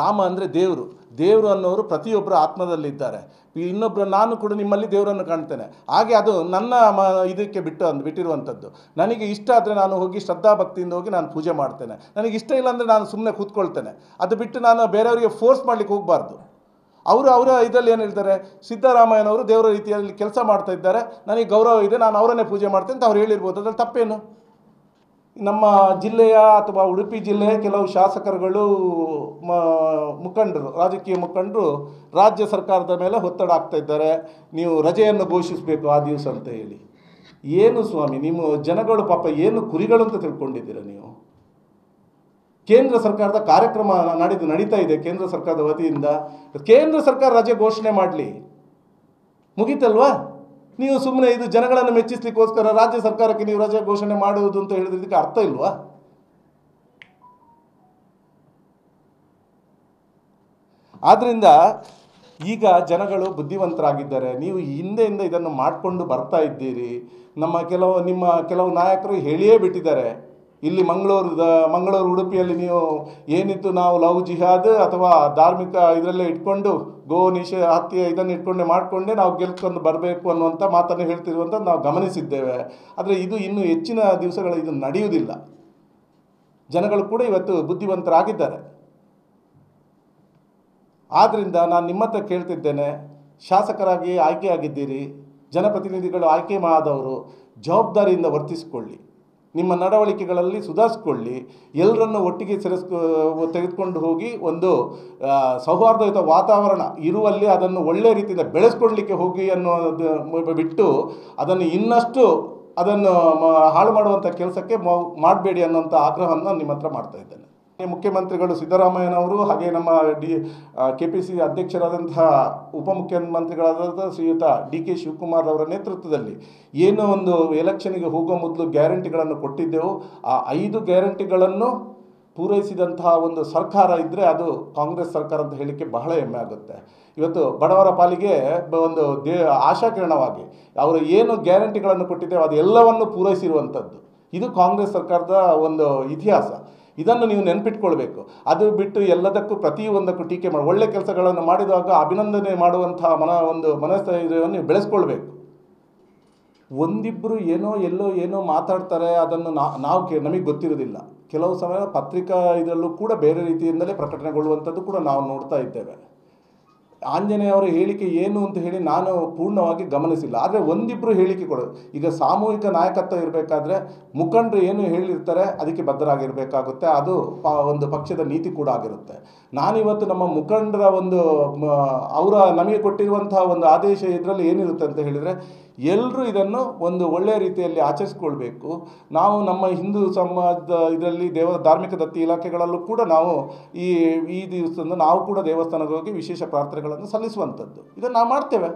ರಾಮ ಅಂದರೆ ದೇವರು. ದೇವರು ಅನ್ನೋರು ಪ್ರತಿಯೊಬ್ಬರ ಆತ್ಮದಲ್ಲಿದ್ದಾರೆ. ಇನ್ನೊಬ್ಬರು ನಾನು ಕೂಡ ನಿಮ್ಮಲ್ಲಿ ದೇವರನ್ನು ಕಾಣ್ತೇನೆ. ಹಾಗೆ ಅದು ನನ್ನ ಇದಕ್ಕೆ ಬಿಟ್ಟಿರುವಂಥದ್ದು. ನನಗೆ ಇಷ್ಟ ಆದರೆ ನಾನು ಹೋಗಿ ಶ್ರದ್ಧಾಭಕ್ತಿಯಿಂದ ಹೋಗಿ ನಾನು ಪೂಜೆ ಮಾಡ್ತೇನೆ. ನನಗೆ ಇಷ್ಟ ಇಲ್ಲ ಅಂದರೆ ನಾನು ಸುಮ್ಮನೆ ಕೂತ್ಕೊಳ್ತೇನೆ. ಅದು ಬಿಟ್ಟು ನಾನು ಬೇರೆಯವರಿಗೆ ಫೋರ್ಸ್ ಮಾಡಲಿಕ್ಕೆ ಹೋಗಬಾರ್ದು. ಅವರ ಇದರಲ್ಲಿ ಏನು ಹೇಳ್ತಾರೆ, ಸಿದ್ದರಾಮಯ್ಯನವರು ದೇವರ ರೀತಿಯಲ್ಲಿ ಕೆಲಸ ಮಾಡ್ತಾ ಇದ್ದಾರೆ, ನನಗೆ ಗೌರವ ಇದೆ, ನಾನು ಅವರನ್ನೇ ಪೂಜೆ ಮಾಡ್ತೇನೆ ಅಂತ ಅವ್ರು ಹೇಳಿರ್ಬೋದು. ಅದ್ರಲ್ಲಿ ತಪ್ಪೇನು? ನಮ್ಮ ಜಿಲ್ಲೆಯ ಅಥವಾ ಉಡುಪಿ ಜಿಲ್ಲೆಯ ಕೆಲವು ಶಾಸಕರುಗಳು, ಮುಖಂಡರು, ರಾಜಕೀಯ ಮುಖಂಡರು ರಾಜ್ಯ ಸರ್ಕಾರದ ಮೇಲೆ ಒತ್ತಡ ಆಗ್ತಾ ಇದ್ದಾರೆ, ನೀವು ರಜೆಯನ್ನು ಘೋಷಿಸಬೇಕು ಆ ದಿವಸ ಅಂತ ಹೇಳಿ. ಏನು ಸ್ವಾಮಿ, ನಿಮ್ಮ ಜನಗಳು ಪಾಪ ಏನು ಕುರಿಗಳು ಅಂತ ತಿಳ್ಕೊಂಡಿದ್ದೀರ ನೀವು? ಕೇಂದ್ರ ಸರ್ಕಾರದ ಕಾರ್ಯಕ್ರಮ ನಡೀತಾ ಇದೆ. ಕೇಂದ್ರ ಸರ್ಕಾರದ ವತಿಯಿಂದ ಕೇಂದ್ರ ಸರ್ಕಾರ ರಜೆ ಘೋಷಣೆ ಮಾಡಲಿ, ಮುಗೀತಲ್ವಾ? ನೀವು ಸುಮ್ಮನೆ ಇದು ಜನಗಳನ್ನು ಮೆಚ್ಚಿಸ್ಲಿಕ್ಕೋಸ್ಕರ ರಾಜ್ಯ ಸರ್ಕಾರಕ್ಕೆ ನೀವು ರಜೆ ಘೋಷಣೆ ಮಾಡುವುದು ಅಂತ ಹೇಳಿದ್ರದಕ್ಕೆ ಅರ್ಥ ಇಲ್ವಾ? ಆದ್ದರಿಂದ ಈಗ ಜನಗಳು ಬುದ್ಧಿವಂತರಾಗಿದ್ದಾರೆ. ನೀವು ಹಿಂದೆಯಿಂದ ಇದನ್ನು ಮಾಡಿಕೊಂಡು ಬರ್ತಾ ಇದ್ದೀರಿ. ನಿಮ್ಮ ಕೆಲವು ನಾಯಕರು ಹೇಳಿಯೇ ಬಿಟ್ಟಿದ್ದಾರೆ. ಇಲ್ಲಿ ಮಂಗಳೂರು ಉಡುಪಿಯಲ್ಲಿ ನೀವು ಏನಿತ್ತು, ನಾವು ಲವ್ ಜಿಹಾದ್ ಅಥವಾ ಧಾರ್ಮಿಕ ಇದರಲ್ಲೇ ಇಟ್ಕೊಂಡು ಹತ್ಯೆ ಇದನ್ನು ಇಟ್ಕೊಂಡೆ ಮಾಡಿಕೊಂಡೆ ನಾವು ಗೆಲ್ಕೊಂಡು ಬರಬೇಕು ಅನ್ನುವಂಥ ಮಾತನ್ನು ಹೇಳ್ತಿರುವಂಥದ್ದು ನಾವು ಗಮನಿಸಿದ್ದೇವೆ. ಆದರೆ ಇದು ಇನ್ನೂ ಹೆಚ್ಚಿನ ದಿವಸಗಳು ಇದು ನಡೆಯುವುದಿಲ್ಲ. ಜನಗಳು ಕೂಡ ಇವತ್ತು ಬುದ್ಧಿವಂತರಾಗಿದ್ದಾರೆ. ಆದ್ದರಿಂದ ನಾನು ನಿಮ್ಮ ಹತ್ರ ಕೇಳ್ತಿದ್ದೇನೆ, ಶಾಸಕರಾಗಿ ಆಯ್ಕೆಯಾಗಿದ್ದೀರಿ, ಜನಪ್ರತಿನಿಧಿಗಳು ಆಯ್ಕೆ ಆದವರು ಜವಾಬ್ದಾರಿಯಿಂದ ವರ್ತಿಸಿಕೊಳ್ಳಿ, ನಿಮ್ಮ ನಡವಳಿಕೆಗಳಲ್ಲಿ ಸುಧಾರಿಸ್ಕೊಳ್ಳಿ, ಎಲ್ಲರನ್ನು ಒಟ್ಟಿಗೆ ತೆಗೆದುಕೊಂಡು ಹೋಗಿ ಒಂದು ಸೌಹಾರ್ದಯುತ ವಾತಾವರಣ ಇರುವಲ್ಲಿ ಅದನ್ನು ಒಳ್ಳೆಯ ರೀತಿಯಿಂದ ಬೆಳೆಸ್ಕೊಡ್ಲಿಕ್ಕೆ ಹೋಗಿ ಅನ್ನೋದು ಬಿಟ್ಟು ಇನ್ನಷ್ಟು ಅದನ್ನು ಹಾಳು ಮಾಡುವಂಥ ಕೆಲಸಕ್ಕೆ ಮಾಡಬೇಡಿ ಅನ್ನೋಂಥ ಆಗ್ರಹವನ್ನು ನಿಮ್ಮ ಹತ್ರ ಮಾಡ್ತಾ ಇದ್ದೇನೆ. ಮುಖ್ಯಮಂತ್ರಿಗಳು ಸಿದ್ದರಾಮಯ್ಯನವರು ಹಾಗೆ ನಮ್ಮ KPCC ಅಧ್ಯಕ್ಷರಾದಂತಹ ಉಪಮುಖ್ಯಮಂತ್ರಿಗಳಾದಂಥ ಶ್ರೀಯುತ DK ಶಿವಕುಮಾರ್ ಅವರ ನೇತೃತ್ವದಲ್ಲಿ ಏನೋ ಒಂದು ಎಲೆಕ್ಷನ್ಗೆ ಹೋಗೋ ಮೊದಲು ಗ್ಯಾರಂಟಿಗಳನ್ನು ಕೊಟ್ಟಿದ್ದೆವು. ಆ 5 ಗ್ಯಾರಂಟಿಗಳನ್ನು ಪೂರೈಸಿದಂತಹ ಒಂದು ಸರ್ಕಾರ ಇದ್ದರೆ ಅದು ಕಾಂಗ್ರೆಸ್ ಸರ್ಕಾರ ಅಂತ ಹೇಳಲಿಕ್ಕೆ ಬಹಳ ಹೆಮ್ಮೆ ಆಗುತ್ತೆ. ಇವತ್ತು ಬಡವರ ಪಾಲಿಗೆ ಒಂದು ಆಶಾಕಿರಣವಾಗಿ ಅವರು ಏನು ಗ್ಯಾರಂಟಿಗಳನ್ನು ಕೊಟ್ಟಿದ್ದೇವೆ ಅದು ಎಲ್ಲವನ್ನು ಪೂರೈಸಿರುವಂಥದ್ದು. ಇದು ಕಾಂಗ್ರೆಸ್ ಸರ್ಕಾರದ ಒಂದು ಇತಿಹಾಸ. ಇದನ್ನು ನೀವು ನೆನಪಿಟ್ಕೊಳ್ಬೇಕು. ಅದು ಬಿಟ್ಟು ಎಲ್ಲದಕ್ಕೂ ಪ್ರತಿಯೊಂದಕ್ಕೂ ಟೀಕೆ ಮಾಡಿ ಒಳ್ಳೆ ಕೆಲಸಗಳನ್ನು ಮಾಡಿದಾಗ ಅಭಿನಂದನೆ ಮಾಡುವಂಥ ಮನಸ್ಥೈರ್ಯವನ್ನು ನೀವು ಬೆಳೆಸ್ಕೊಳ್ಬೇಕು. ಒಂದಿಬ್ಬರು ಎಲ್ಲೋ ಮಾತಾಡ್ತಾರೆ, ಅದನ್ನು ನಮಗೆ ಗೊತ್ತಿರೋದಿಲ್ಲ. ಕೆಲವು ಸಮಯ ಪತ್ರಿಕಾ ಇದರಲ್ಲೂ ಕೂಡ ಬೇರೆ ರೀತಿಯಿಂದಲೇ ಪ್ರಕಟಣೆಗೊಳ್ಳುವಂಥದ್ದು ಕೂಡ ನಾವು ನೋಡ್ತಾ ಇದ್ದೇವೆ. ಆಂಜನೇಯವರ ಹೇಳಿಕೆ ಏನು ಅಂತ ಹೇಳಿ ನಾನು ಪೂರ್ಣವಾಗಿ ಗಮನಿಸಿಲ್ಲ. ಆದರೆ ಒಂದಿಬ್ಬರು ಹೇಳಿಕೆ ಕೊಡೋದು. ಈಗ ಸಾಮೂಹಿಕ ನಾಯಕತ್ವ ಇರಬೇಕಾದ್ರೆ ಮುಖಂಡರು ಏನು ಹೇಳಿರ್ತಾರೆ ಅದಕ್ಕೆ ಬದ್ಧರಾಗಿರಬೇಕಾಗುತ್ತೆ. ಅದು ಒಂದು ಪಕ್ಷದ ನೀತಿ ಕೂಡ ಆಗಿರುತ್ತೆ. ನಾನಿವತ್ತು ನಮ್ಮ ಮುಖಂಡರ ನಮಗೆ ಕೊಟ್ಟಿರುವಂತಹ ಒಂದು ಆದೇಶ ಇದರಲ್ಲಿ ಏನಿರುತ್ತೆ ಅಂತ ಹೇಳಿದರೆ, ಎಲ್ಲರೂ ಇದನ್ನು ಒಂದು ಒಳ್ಳೆಯ ರೀತಿಯಲ್ಲಿ ಆಚರಿಸ್ಕೊಳ್ಬೇಕು. ನಾವು ನಮ್ಮ ಹಿಂದೂ ಸಮಾಜದ ಇದರಲ್ಲಿ ಧಾರ್ಮಿಕ ದತ್ತಿ ಇಲಾಖೆಗಳಲ್ಲೂ ಕೂಡ ನಾವು ಈ ದಿವಸದಿಂದ ನಾವು ಕೂಡ ದೇವಸ್ಥಾನಕ್ಕೆ ಹೋಗಿ ವಿಶೇಷ ಪ್ರಾರ್ಥನೆಗಳನ್ನು ಸಲ್ಲಿಸುವಂಥದ್ದು ಇದನ್ನು ನಾವು ಮಾಡ್ತೇವೆ.